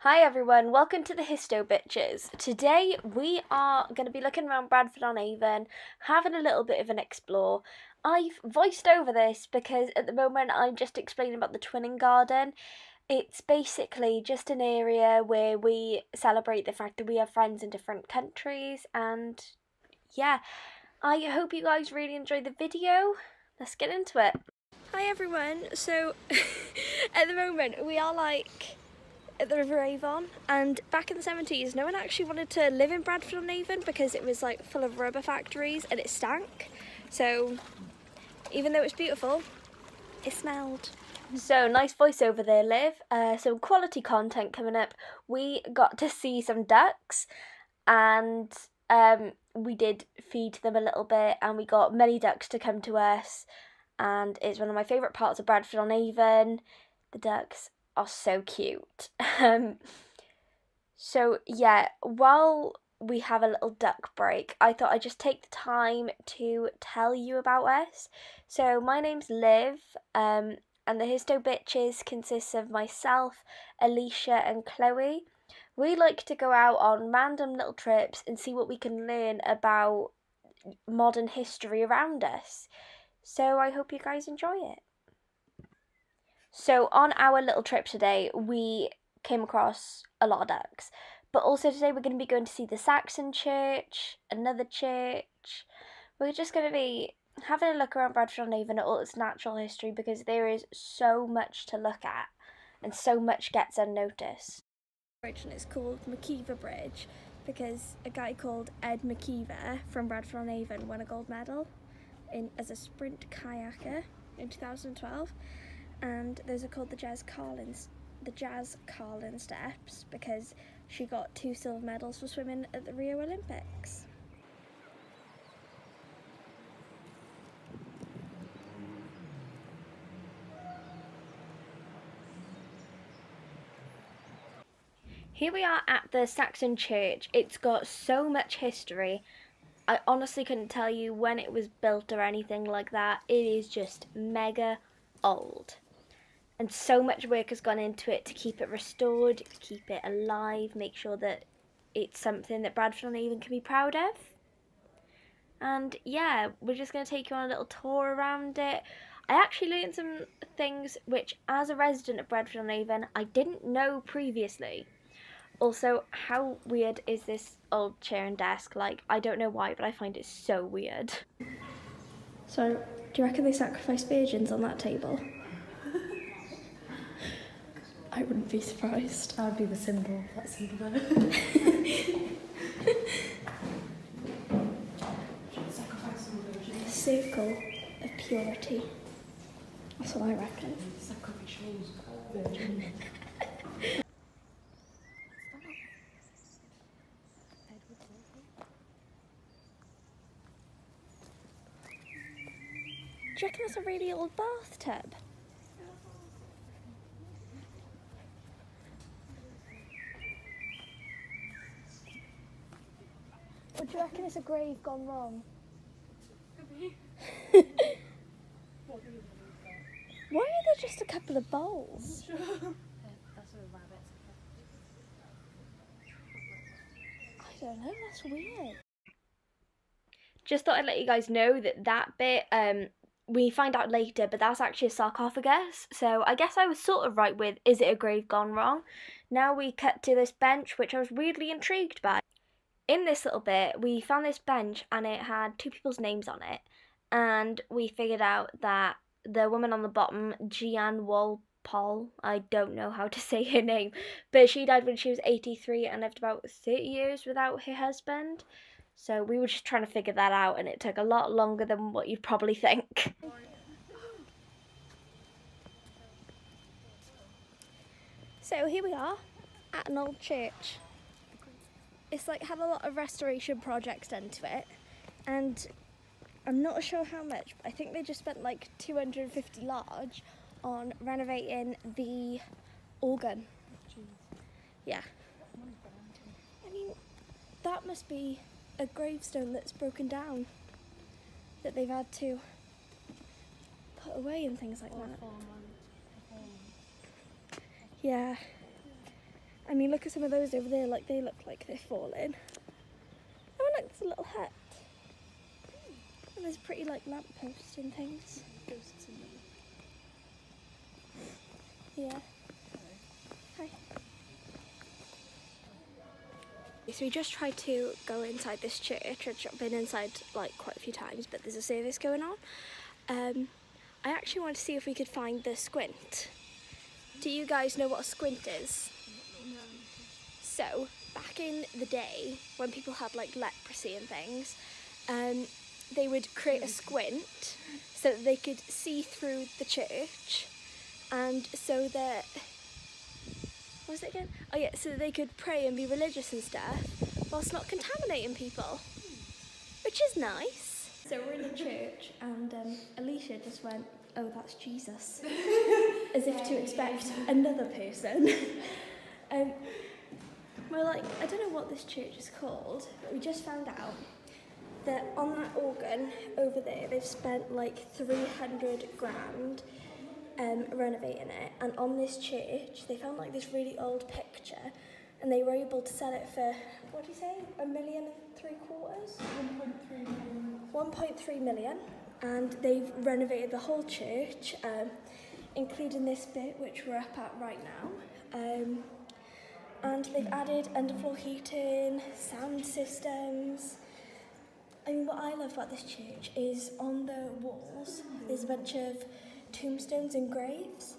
Hi everyone, welcome to the Histobitches. Today we are going to be looking around Bradford-On-Avon, having a little bit of an explore. I've voiced over this because at the moment I'm just explaining about the twinning garden. It's basically just an area where we celebrate the fact that we have friends in different countries, and yeah, I hope you guys really enjoy the video. Let's get into it. Hi everyone, so at the moment we are at the River Avon, and back in the 70s no one actually wanted to live in Bradford-On-Avon because it was full of rubber factories and it stank, so even though it's beautiful, it smelled. So nice voiceover there, Liv. Some quality content coming up. We got to see some ducks, and we did feed them a little bit, and we got many ducks to come to us, and it's one of my favourite parts of Bradford-On-Avon. The ducks are so cute. So yeah, while we have a little duck break, I thought I'd just take the time to tell you about us. So my name's Liv, and the Histobitches consists of myself, Alicia and Chloe. We like to go out on random little trips and see what we can learn about modern history around us. So I hope you guys enjoy it. So on our little trip today, we came across a lot of ducks. But also today we're going to be going to see the Saxon church, another church. We're just going to be having a look around Bradford-On-Avon at all its natural history because there is so much to look at and so much gets unnoticed. And it's called McKeever Bridge because a guy called Ed McKeever from Bradford-On-Avon won a gold medal as a sprint kayaker in 2012. And those are called the Jazz Carlin steps because she got 2 silver medals for swimming at the Rio Olympics. Here we are at the Saxon church. It's got so much history. I honestly couldn't tell you when it was built or anything like that. It is just mega old. And so much work has gone into it to keep it restored, keep it alive, make sure that it's something that Bradford-On-Avon can be proud of. And yeah, we're just going to take you on a little tour around it. I actually learned some things which, as a resident of Bradford-On-Avon, I didn't know previously. Also, how weird is this old chair and desk? I don't know why, but I find it so weird. So, do you reckon they sacrificed virgins on that table? I wouldn't be surprised. That would be the symbol, that symbol there. Circle of purity. That's what I reckon. Sacrificial virgin. Do you reckon that's a really old bathtub? Or do you reckon it's a grave gone wrong? Could be. Why are there just a couple of bowls? That's where rabbits. I don't know, that's weird. Just thought I'd let you guys know that bit, we find out later, but that's actually a sarcophagus. So I guess I was sort of right with, is it a grave gone wrong? Now we cut to this bench, which I was weirdly intrigued by. In this little bit, we found this bench and it had 2 people's names on it. And we figured out that the woman on the bottom, Jeanne Walpole, I don't know how to say her name, but she died when she was 83 and lived about 30 years without her husband. So we were just trying to figure that out, and it took a lot longer than what you'd probably think. So here we are at an old church. It's had a lot of restoration projects done to it, and I'm not sure how much, but I think they just spent 250 large on renovating the organ. Yeah. I mean, that must be a gravestone that's broken down, that they've had to put away and things like that. Yeah. I mean, look at some of those over there, like they look like they're falling. Oh, look, there's a little hut. And there's pretty like lampposts and things. Ghosts in them. Yeah. Hi. So we just tried to go inside this church. I've been inside like quite a few times, but there's a service going on. I actually wanted to see if we could find the squint. Do you guys know what a squint is? No. So, back in the day, when people had like leprosy and things, they would create a squint so that they could see through the church, and so that, what was it again? Oh yeah, so that they could pray and be religious and stuff whilst not contaminating people, which is nice. So we're in the church and Alicia just went, "Oh, that's Jesus," as if to expect another person. We're like, I don't know what this church is called, but we just found out that on that organ over there, they've spent like 300 grand renovating it. And on this church, they found like this really old picture, and they were able to sell it for, what do you say, $1.75 million? 1.3 million. And they've renovated the whole church, including this bit, which we're up at right now. And they've added underfloor heating, sound systems. I mean, what I love about this church is on the walls, there's a bunch of tombstones and graves,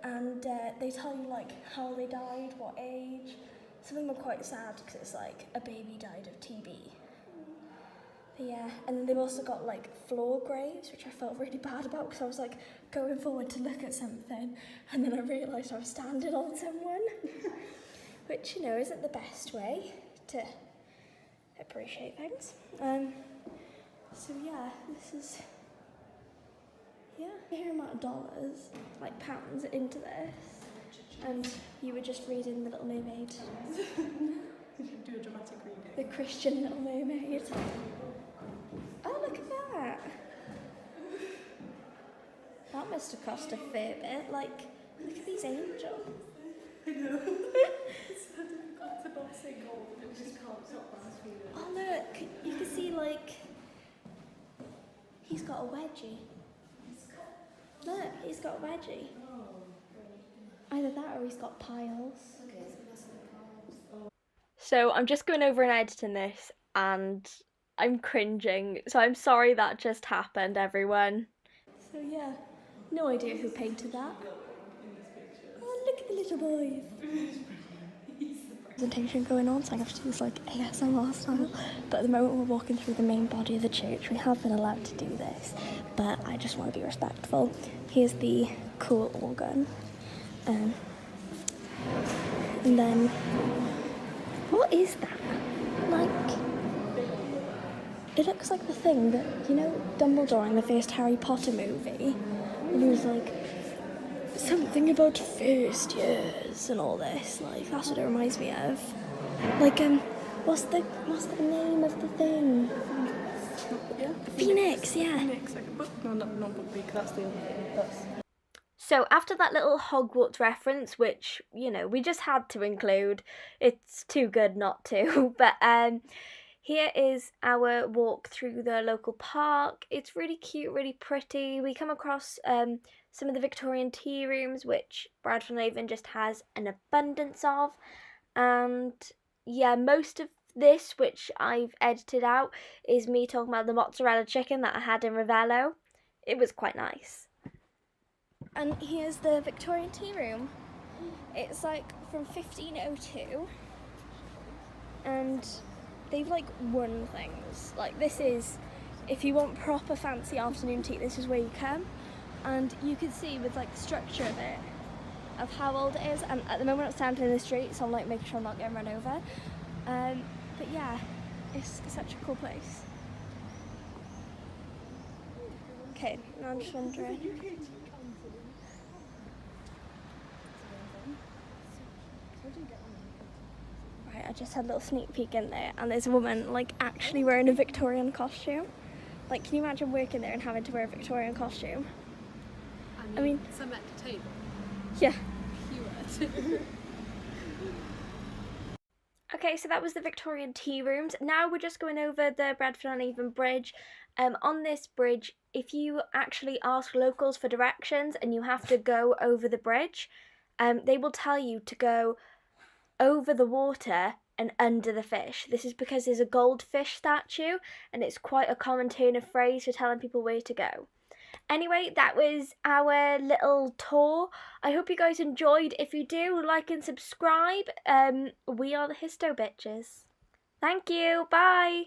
and they tell you like how they died, what age. Some of them are quite sad because it's like a baby died of TB. But yeah, and then they've also got like floor graves, which I felt really bad about because I was like going forward to look at something, and then I realised I was standing on someone. Which, you know, isn't the best way to appreciate things. So yeah, this is, yeah, a fair amount of dollars, like pounds, into this. And you were just reading The Little Mermaid. Did you do a dramatic reading? The Christian Little Mermaid. Oh, look at that. That must have cost a fair bit. Like, look at these angels. I know. It's about to say gold, but it just can't stop laughing. Oh look, you can see like, he's got a wedgie. Look, he's got a wedgie. Either that or he's got piles. So I'm just going over and editing this and I'm cringing. So I'm sorry that just happened, everyone. So yeah, no idea who painted that. Oh, look at the little boys. Presentation going on, so I have to do this like ASMR style, but at the moment we're walking through the main body of the church. We have been allowed to do this, but I just want to be respectful. Here's the cool organ, and then what is that? Like, it looks like the thing that, you know, Dumbledore in the first Harry Potter movie, and he was like, something about first years and all this, like that's what it reminds me of. Like what's the name of the thing? Yeah. Phoenix, yeah. Phoenix, like a book. No, not book week, that's the other thing. That's... So after that little Hogwarts reference, which, you know, we just had to include, it's too good not to, but here is our walk through the local park. It's really cute, really pretty. We come across some of the Victorian tea rooms, which Bradford-On-Avon just has an abundance of. And yeah, most of this, which I've edited out, is me talking about the mozzarella chicken that I had in Ravello. It was quite nice. And here's the Victorian tea room. It's like from 1502. And they've like won things. Like, this is, if you want proper fancy afternoon tea, this is where you come. And you can see with like the structure of it, of how old it is. And at the moment I'm standing in the street, so I'm like making sure I'm not getting run over. But yeah, it's such a cool place. Okay, now I'm just wondering. Right, I just had a little sneak peek in there, and there's a woman like actually wearing a Victorian costume. Like, can you imagine working there and having to wear a Victorian costume? I mean, some at the table. yeah. You were. Okay, so that was the Victorian tea rooms. Now we're just going over the Bradford-On-Avon bridge. On this bridge, if you actually ask locals for directions and you have to go over the bridge, they will tell you to go over the water and under the fish. This is because there's a goldfish statue and it's quite a common turn of phrase for telling people where to go. Anyway, that was our little tour. I hope you guys enjoyed. If you do, like and subscribe. We are the Histobitches. Thank you. Bye.